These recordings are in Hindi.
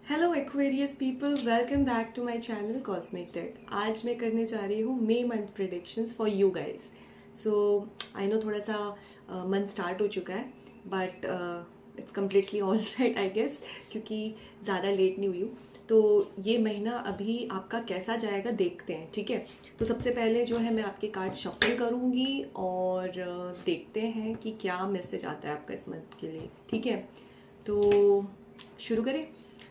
Hello Aquarius people, welcome back to my channel cosmic tech. आज मैं करने जा रही हूँ May month predictions for you guys. So I know थोड़ा सा मंथ स्टार्ट हो चुका है, but it's completely all right I guess, क्योंकि ज़्यादा लेट नहीं हुई हूँ। तो ये महीना अभी आपका कैसा जाएगा देखते हैं, ठीक है। तो सबसे पहले जो है मैं आपके कार्ड शफल करूँगी और देखते हैं कि क्या मैसेज आता है आपका इस मंथ के लिए, ठीक है। तो शुरू करें।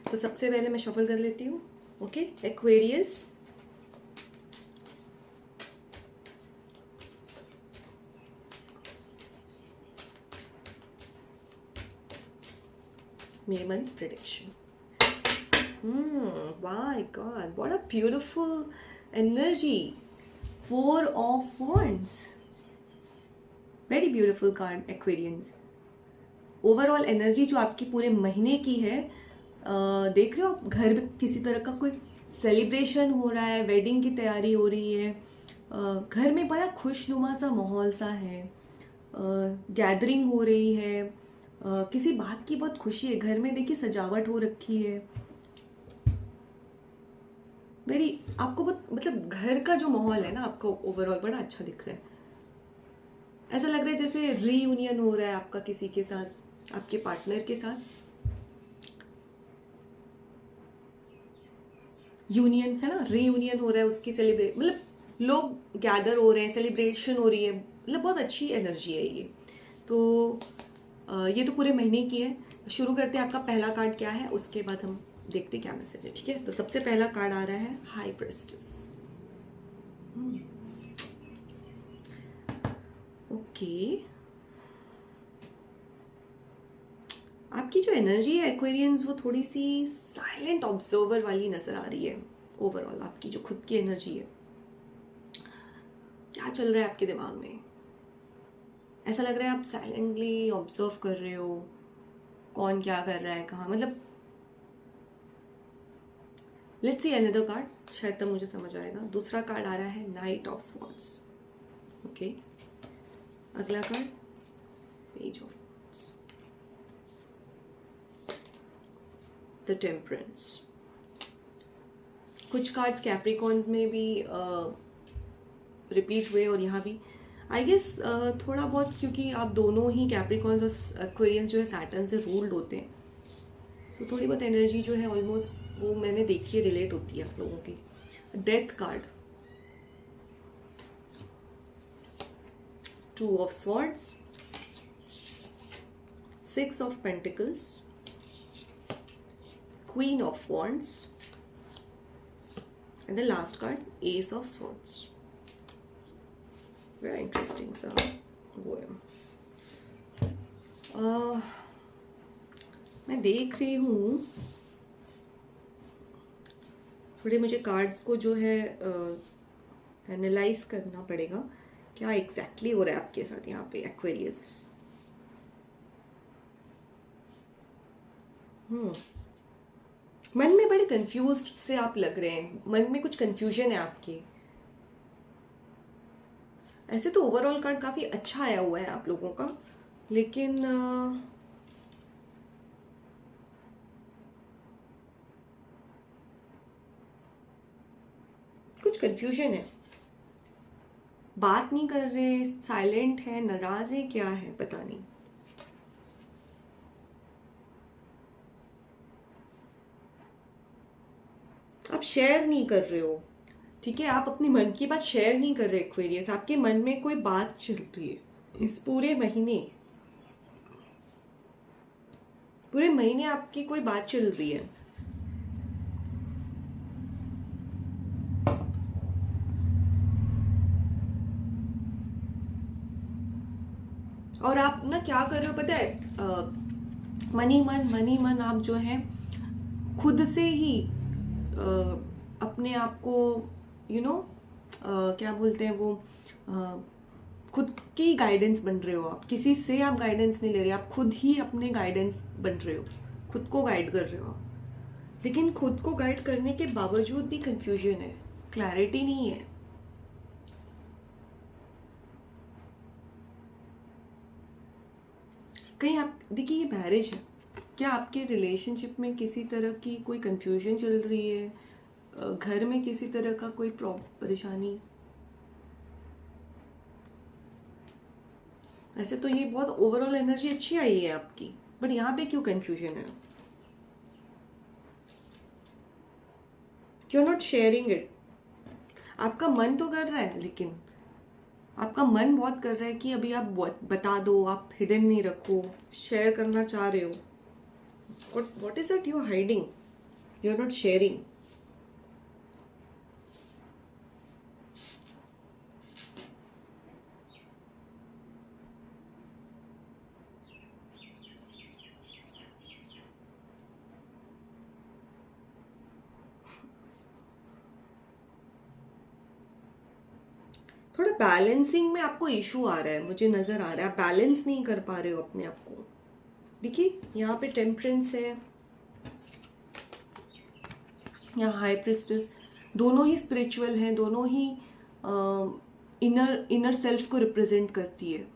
तो सबसे पहले मैं शफल कर लेती हूँ। Okay, Aquarius, May month prediction. My God, what a beautiful energy. Four of Wands. Very beautiful card, Aquarians. Overall energy जो आपकी पूरे महीने की है, देख रहे हो आप, घर में किसी तरह का कोई सेलिब्रेशन हो रहा है, वेडिंग की तैयारी हो रही है, घर में बड़ा खुशनुमा सा माहौल सा है, गैदरिंग हो रही है, किसी बात की बहुत खुशी है, घर में देखिए सजावट हो रखी है। वेरी आपको बहुत, मतलब घर का जो माहौल है ना, आपको ओवरऑल बड़ा अच्छा दिख रहा है। ऐसा लग रहा है जैसे रीयूनियन हो रहा है आपका किसी के साथ, आपके पार्टनर के साथ। यूनियन है ना, रीयूनियन हो रहा है, उसकी सेलिब्रेट, मतलब लोग गैदर हो रहे हैं, सेलिब्रेशन हो रही है, मतलब बहुत अच्छी एनर्जी है ये। तो ये तो पूरे महीने की है। शुरू करते हैं, आपका पहला कार्ड क्या है, उसके बाद हम देखते हैं क्या मैसेज है, ठीक है। तो सबसे पहला कार्ड आ रहा है हाई प्रेस्टिस। ओके, आपकी जो एनर्जी है एक्वेरियंस, वो थोड़ी सी साइलेंट ऑब्जर्वर वाली नजर आ रही है। ओवरऑल आपकी जो खुद की एनर्जी है, क्या चल रहा है आपके दिमाग में, ऐसा लग रहा है आप साइलेंटली ऑब्जर्व कर रहे हो, कौन क्या कर रहा है, कहाँ, मतलब लेट्स सी अनदर कार्ड, शायद तब मुझे समझ आएगा। दूसरा कार्ड आ रहा है नाइट ऑफ स्वॉर्ड्स। ओके, अगला card page of wands, the temperance. कुछ कार्ड्स कैप्रिकॉन्स में भी रिपीट हुए और यहाँ भी आई गेस थोड़ा बहुत, क्योंकि आप दोनों ही कैप्रिकॉन्स और एक्वेरियंस जो है सैटर्न से रूल्ड होते हैं। सो थोड़ी बहुत एनर्जी जो है ऑलमोस्ट वो मैंने देखी है, रिलेट होती है आप लोगों की। Death card, two of swords, six of pentacles, queen of wands, and the last card ace of swords. Very interesting सा वो है। मैं देख रही हूँ, थोड़े मुझे कार्ड्स को जो है एनालाइज करना पड़ेगा, क्या एग्जैक्टली हो रहा है आपके साथ यहाँ पे एक्वेरियस। मन में बड़े कंफ्यूज्ड से आप लग रहे हैं, मन में कुछ कंफ्यूजन है आपकी। ऐसे तो ओवरऑल कार्ड काफी अच्छा आया हुआ है आप लोगों का, लेकिन कुछ कंफ्यूजन है, बात नहीं कर रहे, साइलेंट है, नाराज है, क्या है पता नहीं। आप शेयर नहीं कर रहे हो, ठीक है, आप अपने मन की बात शेयर नहीं कर रहे एक्वेरियस। आपके मन में कोई बात चल रही है इस पूरे महीने आपकी कोई बात चल रही है। और आप ना क्या कर रहे हो पता है, मनी मन आप जो है खुद से ही अपने आप को क्या बोलते हैं वो, खुद की गाइडेंस बन रहे हो आप, किसी से आप गाइडेंस नहीं ले रहे, आप खुद ही अपने गाइडेंस बन रहे हो, खुद को गाइड कर रहे हो आप। लेकिन खुद को गाइड करने के बावजूद भी कंफ्यूजन है, क्लैरिटी नहीं है। कहीं आप देखिए, ये मैरिज है, क्या आपके रिलेशनशिप में किसी तरह की कोई कंफ्यूजन चल रही है? घर में किसी तरह का कोई परेशानी? ऐसे तो ये बहुत ओवरऑल एनर्जी अच्छी आई है आपकी, बट यहाँ पे क्यों कंफ्यूजन है? You are not sharing it. आपका मन तो कर रहा है, लेकिन आपका मन बहुत कर रहा है कि अभी आप बता दो, आप हिडन नहीं रखो, शेयर करना चाह रहे हो। what is that you're hiding? You're not sharing. थोड़ा बैलेंसिंग में आपको इशू आ रहा है, मुझे नजर आ रहा है। आप बैलेंस नहीं कर पा रहे हो अपने आप को। देखिए यहाँ पे टेम्परेंस है, यहाँ हाई प्रिस्टेस। दोनों ही स्पिरिचुअल हैं, दोनों ही इनर सेल्फ को रिप्रेजेंट करती है।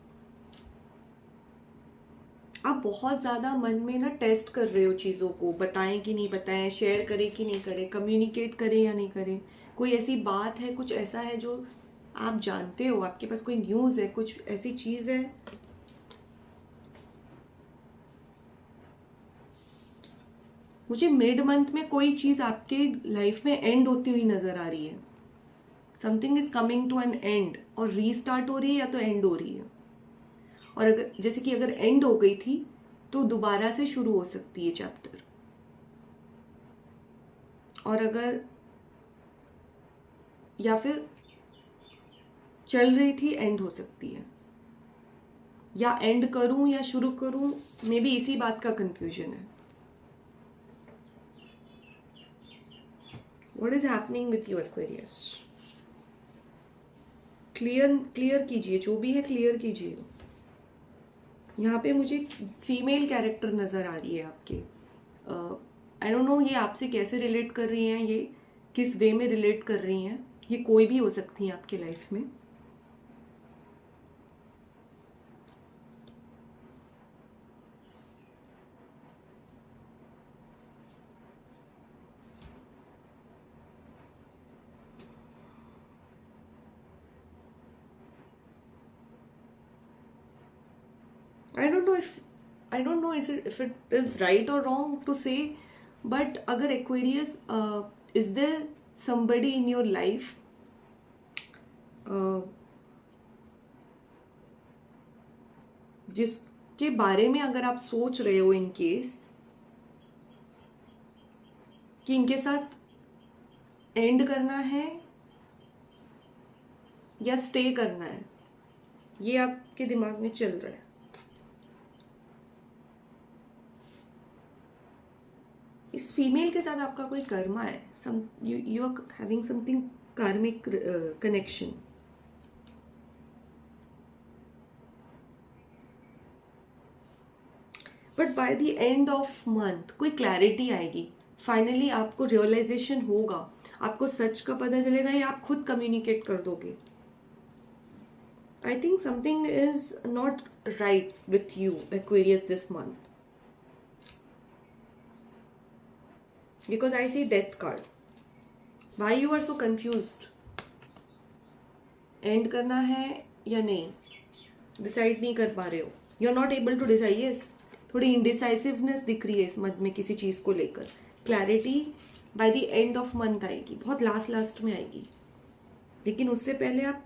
आप बहुत ज़्यादा मन में ना टेस्ट कर रहे हो चीज़ों को, बताएं कि नहीं बताएं, शेयर करें कि नहीं करें, कम्युनिकेट करें या नहीं करें। कोई ऐसी बात है, कुछ ऐसा है जो आप जानते हो, आपके पास कोई न्यूज़ है, कुछ ऐसी चीज़ है। मुझे मिड मंथ में कोई चीज़ आपके लाइफ में एंड होती हुई नज़र आ रही है। Something is coming to an end, और रीस्टार्ट हो रही है या तो एंड हो रही है। और अगर जैसे कि अगर एंड हो गई थी तो दोबारा से शुरू हो सकती है चैप्टर, और अगर या फिर चल रही थी एंड हो सकती है, या एंड करूं या शुरू करूं, मे बी इसी बात का कंफ्यूजन है। What is happening with you Aquarius? Clear कीजिए, जो भी है क्लियर कीजिए। यहाँ पे मुझे फीमेल कैरेक्टर नज़र आ रही है आपके। आई डोंट नो ये आपसे कैसे रिलेट कर रही हैं, ये किस वे में रिलेट कर रही हैं। ये कोई भी हो सकती हैं आपके लाइफ में। I don't know if it is right or wrong to say, but अगर Aquarius, is there somebody in your life जिसके बारे में अगर आप सोच रहे हो इन केस कि इनके साथ एंड करना है या स्टे करना है, ये आपके दिमाग में चल रहा है। इस फीमेल के साथ आपका कोई कर्मा है, you are having something karmic connection. But by the end of month कोई क्लैरिटी आएगी, फाइनली आपको रियलाइजेशन होगा, आपको सच का पता चलेगा, या आप खुद कम्युनिकेट कर दोगे। I think something is not right with you Aquarius this month, because I see death card. Why you are so confused? End करना है या नहीं, डिसाइड नहीं कर पा रहे हो। You are not able to decide. Yes, थोड़ी इनडिसाइसिवनेस दिख रही है इस मंथ में किसी चीज़ को लेकर। Clarity bye the end of month आएगी, बहुत लास्ट में आएगी, लेकिन उससे पहले आप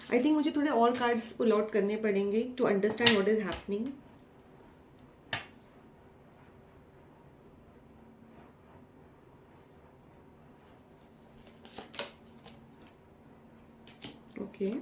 आई थिंक मुझे थोड़े और कार्ड्स पुल आउट करने पड़ेंगे to understand what is happening. Okay,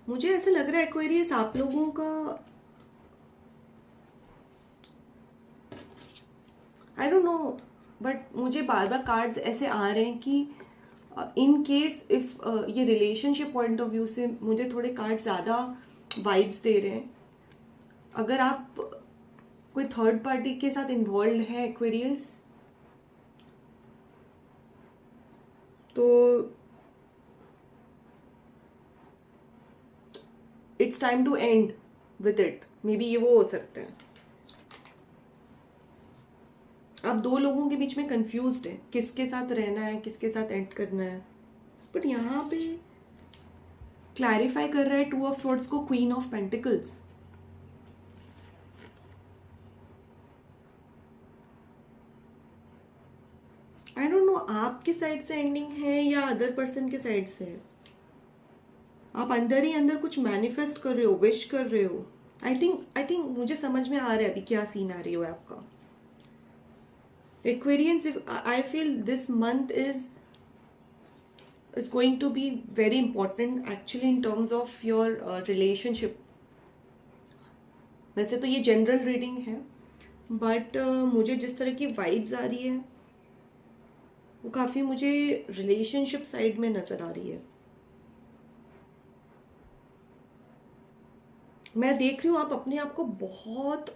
मुझे ऐसा लग रहा है एक्वेरियस आप लोगों का, आई डोंट नो, बट मुझे बार बार कार्ड्स ऐसे आ रहे हैं कि इन केस इफ ये रिलेशनशिप पॉइंट ऑफ व्यू से मुझे थोड़े कार्ड ज़्यादा वाइब्स दे रहे हैं. अगर आप कोई थर्ड पार्टी के साथ इन्वॉल्व है एक्वेरियस, तो it's time to end with it. Maybe ये वो हो सकता है. आप दो लोगों के बीच में कंफ्यूज्ड है किसके साथ रहना है, किसके साथ एंड करना है. बट यहाँ पे क्लैरिफाई कर रहा है 2 ऑफ स्वॉर्ड्स को queen of pentacles. I don't know आपकी साइड से एंडिंग है या अदर पर्सन के साइड से है. आप अंदर ही अंदर कुछ मैनिफेस्ट कर रहे हो, विश कर रहे हो. आई थिंक मुझे समझ में आ रहा है अभी क्या सीन आ रही हो आपका. Aquarians, if I feel this month is going to be very important actually in terms of your relationship. वैसे तो ये जनरल रीडिंग है, बट मुझे जिस तरह की वाइब्स आ रही है वो काफ़ी मुझे रिलेशनशिप साइड में नज़र आ रही है. मैं देख रही हूँ आप अपने आप को बहुत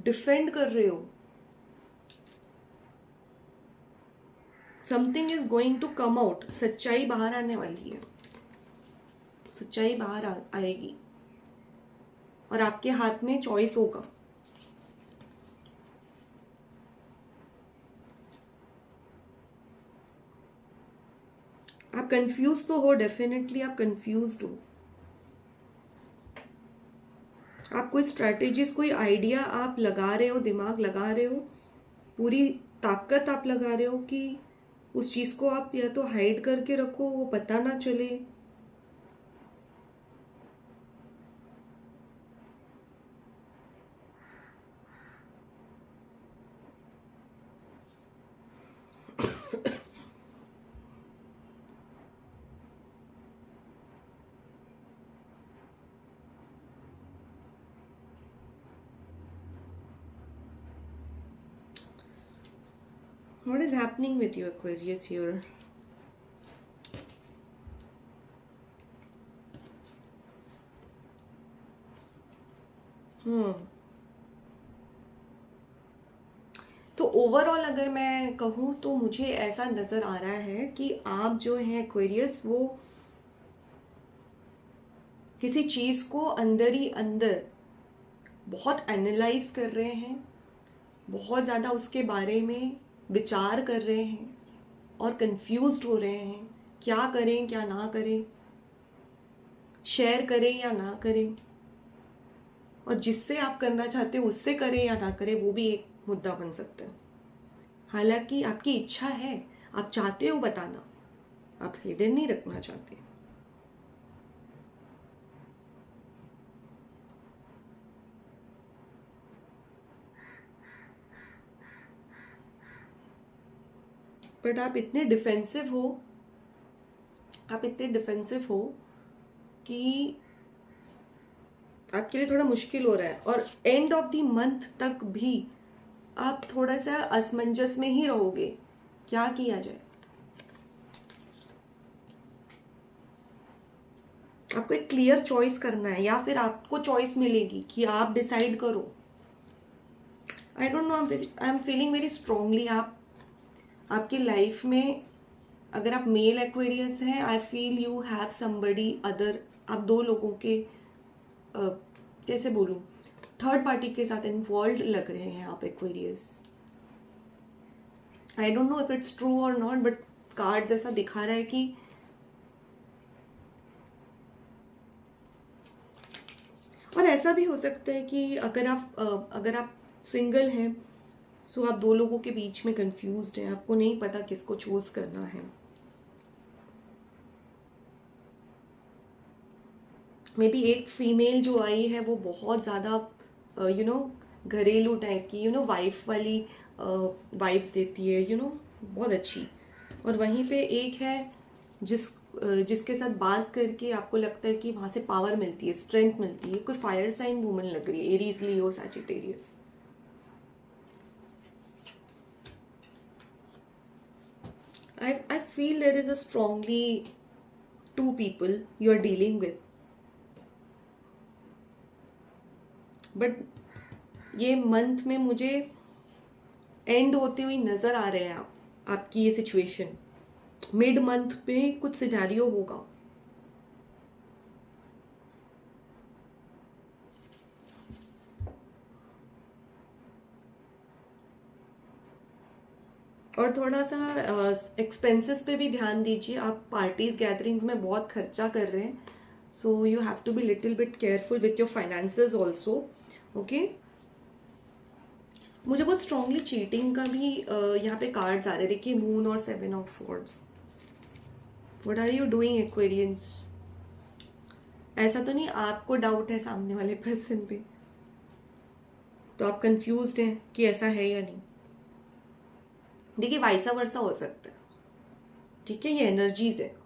डिफेंड कर रहे हो. Something is going to come out. सच्चाई बाहर आने वाली है. सच्चाई बाहर आएगी और आपके हाथ में चॉइस होगा. आप कंफ्यूज तो हो, डेफिनेटली आप कंफ्यूज्ड हो. आप कोई स्ट्रैटेजीज, कोई आइडिया आप लगा रहे हो, दिमाग लगा रहे हो, पूरी ताकत आप लगा रहे हो कि उस चीज को आप या तो हाइड करके रखो, वो पता ना चले. What is happening with you, Aquarius, here? तो ओवरऑल अगर मैं कहूँ तो मुझे ऐसा नज़र आ रहा है कि आप जो हैं एक्वेरियस, वो किसी चीज़ को अंदर ही अंदर बहुत एनालाइज कर रहे हैं, बहुत ज़्यादा उसके बारे में विचार कर रहे हैं और कंफ्यूज्ड हो रहे हैं. क्या करें, क्या ना करें, शेयर करें या ना करें, और जिससे आप करना चाहते हो उससे करें या ना करें, वो भी एक मुद्दा बन सकता है. हालांकि आपकी इच्छा है, आप चाहते हो बताना, आप हिडन नहीं रखना चाहते. बट आप इतने डिफेंसिव हो, आप इतने डिफेंसिव हो कि आपके लिए थोड़ा मुश्किल हो रहा है. और एंड ऑफ द मंथ तक भी आप थोड़ा सा असमंजस में ही रहोगे, क्या किया जाए. आपको एक क्लियर चॉइस करना है या फिर आपको चॉइस मिलेगी कि आप डिसाइड करो. I don't know, I am feeling very strongly. आपकी लाइफ में अगर आप मेल एक्वेरियस हैं, I feel you have somebody other. आप दो लोगों के कैसे बोलूं, थर्ड पार्टी के साथ इन्वॉल्व लग रहे हैं आप Aquarius. I don't know if it's true और नॉट, बट कार्ड जैसा दिखा रहा है कि और ऐसा भी हो सकता है कि अगर आप सिंगल हैं, सो आप दो लोगों के बीच में कंफ्यूज्ड हैं, आपको नहीं पता किसको चूज करना है. मे बी एक फीमेल जो आई है वो बहुत ज़्यादा घरेलू टाइप की, वाइफ वाली वाइब्स देती है, बहुत अच्छी. और वहीं पे एक है जिसके साथ बात करके आपको लगता है कि वहाँ से पावर मिलती है, स्ट्रेंथ मिलती है, कोई फायर साइन वुमन लग रही है, Aries, Leo, Sagittarius. I feel there is a strongly two people you are dealing with, but ये मंथ में मुझे एंड होते हुए नजर आ रहे हैं आपकी ये सिचुएशन। मिड मंथ पे कुछ सिनेरियो होगा। और थोड़ा सा एक्सपेंसेस पे भी ध्यान दीजिए। आप पार्टीज गैदरिंग्स में बहुत खर्चा कर रहे हैं, so you have to be little bit careful with your finances also. Okay, मुझे बहुत स्ट्रांगली चीटिंग का भी यहाँ पे कार्ड्स आ रहे हैं। देखिए, मून और 7 of swords. What are you doing Aquarians? ऐसा तो नहीं आपको डाउट है सामने वाले पर्सन पे, तो आप कंफ्यूज्ड हैं कि ऐसा है या नहीं। देखिए, वाइसा वर्सा हो सकता है, ठीक है, ये एनर्जीज है।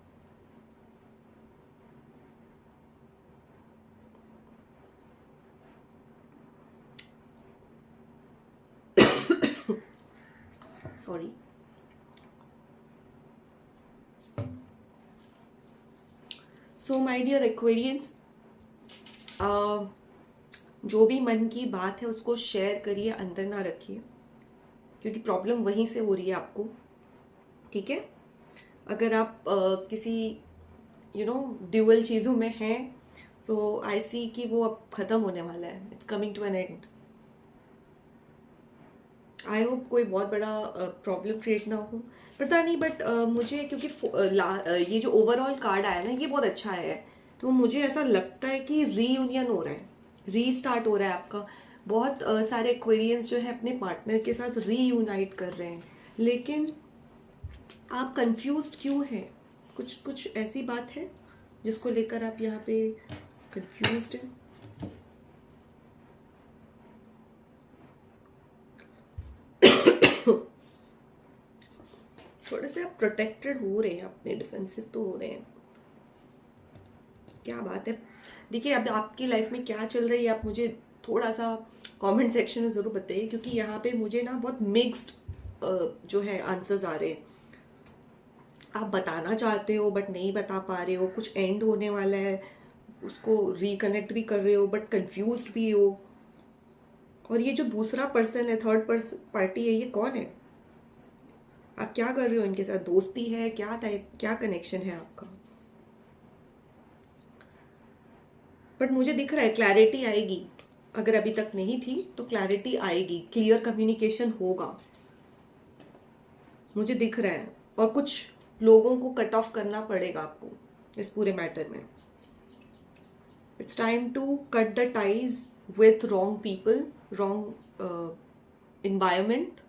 Sorry. So my dear Aquarians, जो भी मन की बात है उसको शेयर करिए, अंदर ना रखिए, क्योंकि प्रॉब्लम वहीं से हो रही है आपको, ठीक है। अगर आप किसी ड्यूअल चीज़ों में हैं, सो आई सी कि वो अब ख़त्म होने वाला है, it's coming to an end. I hope कोई बहुत बड़ा प्रॉब्लम क्रिएट ना हो, पता नहीं, बट मुझे क्योंकि ये जो ओवरऑल कार्ड आया ना, ये बहुत अच्छा है, तो मुझे ऐसा लगता है कि रीयूनियन हो रहा है, रीस्टार्ट हो रहा है आपका। बहुत सारे एक्वेरियंस जो है अपने पार्टनर के साथ रीयूनाइट कर रहे हैं, लेकिन आप कंफ्यूज्ड क्यों हैं? कुछ ऐसी बात है जिसको लेकर आप यहाँ पे कंफ्यूज्ड हैं? थोड़े से आप प्रोटेक्टेड हो रहे हैं, अपने डिफेंसिव तो हो रहे हैं। क्या बात है? देखिए, अब आपकी लाइफ में क्या चल रही है, आप मुझे थोड़ा सा कमेंट सेक्शन में ज़रूर बताइए, क्योंकि यहाँ पे मुझे ना बहुत मिक्स्ड जो है आंसर्स आ रहे हैं। आप बताना चाहते हो बट नहीं बता पा रहे हो, कुछ एंड होने वाला है, उसको रिकनेक्ट भी कर रहे हो बट कंफ्यूज्ड भी हो। और ये जो दूसरा पर्सन है, थर्ड पार्टी है, ये कौन है? आप क्या कर रहे हो इनके साथ? दोस्ती है क्या? क्या कनेक्शन है आपका? बट मुझे दिख रहा है क्लैरिटी आएगी। अगर अभी तक नहीं थी तो क्लैरिटी आएगी, क्लियर कम्युनिकेशन होगा, मुझे दिख रहा है। और कुछ लोगों को कट ऑफ करना पड़ेगा आपको इस पूरे मैटर में। It's time to cut the ties with wrong people, wrong environment.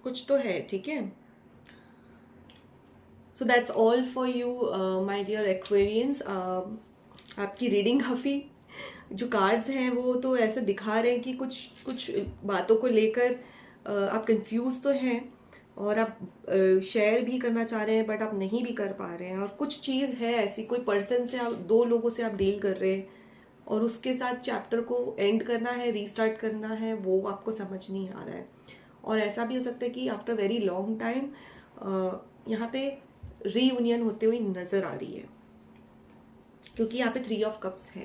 कुछ तो है, ठीक है। So that's all for you my dear Aquarians. आपकी रीडिंग काफ़ी, जो कार्ड्स हैं वो तो ऐसे दिखा रहे हैं कि कुछ बातों को लेकर आप कंफ्यूज तो हैं, और आप शेयर भी करना चाह रहे हैं बट आप नहीं भी कर पा रहे हैं। और कुछ चीज़ है ऐसी, कोई पर्सन से आप, 2 लोगों से आप डील कर रहे हैं और उसके साथ चैप्टर को एंड करना है, रीस्टार्ट करना है, वो आपको समझ नहीं आ रहा है। और ऐसा भी हो सकता है कि आफ्टर वेरी लॉन्ग टाइम यहाँ पे रीयूनियन होते हुए नज़र आ रही है, क्योंकि यहाँ पे 3 ऑफ कप्स है।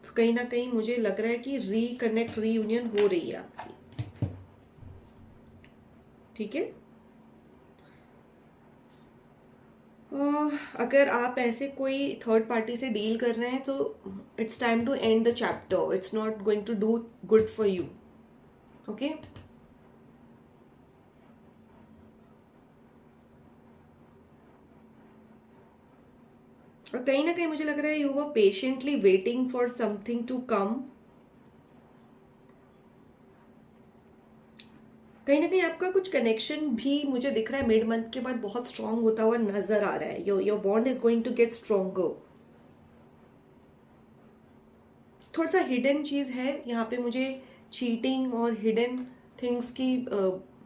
तो कहीं ना कहीं मुझे लग रहा है कि रीकनेक्ट, रीयूनियन हो रही है आपकी, ठीक है। अगर आप ऐसे कोई थर्ड पार्टी से डील कर रहे हैं तो it's time to end the chapter, it's not going to do good for you, okay. और कहीं ना कहीं मुझे लग रहा है you were patiently waiting for something to come. कहीं ना कहीं आपका कुछ कनेक्शन भी मुझे दिख रहा है मिड मंथ के बाद बहुत स्ट्रांग होता हुआ नजर आ रहा है। Your bond is going to get stronger. थोड़ा सा हिडन चीज़ है यहाँ पे, मुझे चीटिंग और हिडन थिंग्स की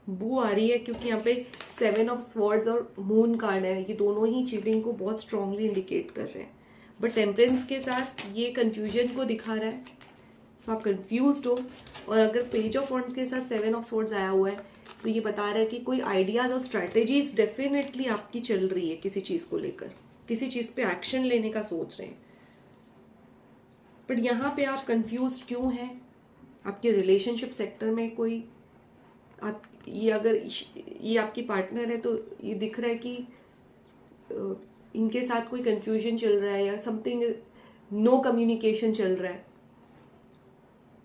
बू आ रही है, क्योंकि यहाँ पे 7 ऑफ स्वॉर्ड्स और मून कार्ड है, ये दोनों ही चीटिंग को बहुत स्ट्रांगली इंडिकेट कर रहे हैं। बट टेम्परेंस के साथ ये कंफ्यूजन को दिखा रहा है, सो आप कंफ्यूज्ड हो। और अगर पेज ऑफ वॉन्ड्स के साथ 7 ऑफ स्वॉर्ड्स आया हुआ है तो ये बता रहा है कि कोई आइडियाज और स्ट्रैटेजीज डेफिनेटली आपकी चल रही है, किसी चीज को लेकर, किसी चीज पे एक्शन लेने का सोच रहे हैं। बट यहाँ पे आप कंफ्यूज क्यों हैं? आपके रिलेशनशिप सेक्टर में कोई आप ये अगर ये आपकी पार्टनर है तो ये दिख रहा है कि इनके साथ कोई कंफ्यूजन चल रहा है या समथिंग, नो कम्युनिकेशन चल रहा है,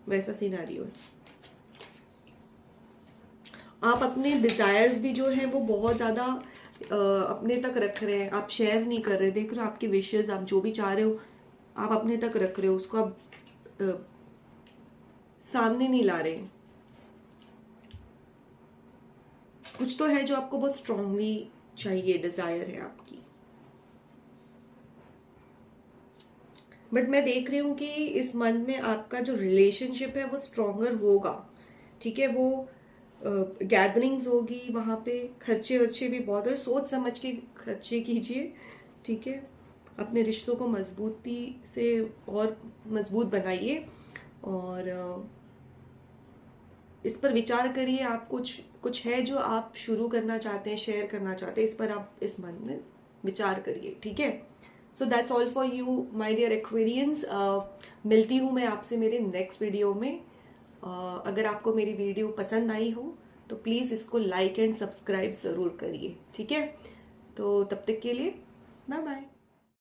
वैसा सिनेरियो है। आप अपने डिजायर्स भी जो है वो बहुत ज़्यादा अपने तक रख रहे हैं, आप शेयर नहीं कर रहे। देख रहे हो आपके विशेस, आप जो भी चाह रहे हो आप अपने तक रख रहे हो, उसको आप सामने नहीं ला रहे। कुछ तो है जो आपको बहुत स्ट्रांगली चाहिए, डिजायर है आपकी। बट मैं देख रही हूँ कि इस मंथ में आपका जो रिलेशनशिप है वो स्ट्रॉन्गर होगा, ठीक है। वो गैदरिंग्स होगी, वहाँ पे खर्चे वर्चे भी बहुत, और सोच समझ के खर्चे कीजिए, ठीक है। अपने रिश्तों को मजबूती से और मजबूत बनाइए और इस पर विचार करिए। आप कुछ है जो आप शुरू करना चाहते हैं, शेयर करना चाहते हैं, इस पर आप इस मंथ में विचार करिए, ठीक है। So that's all for you my dear Aquarians. मिलती हूँ मैं आपसे मेरे नेक्स्ट वीडियो में। अगर आपको मेरी वीडियो पसंद आई हो तो प्लीज़ इसको लाइक एंड सब्सक्राइब ज़रूर करिए, ठीक है। तो तब तक के लिए बाय बाय।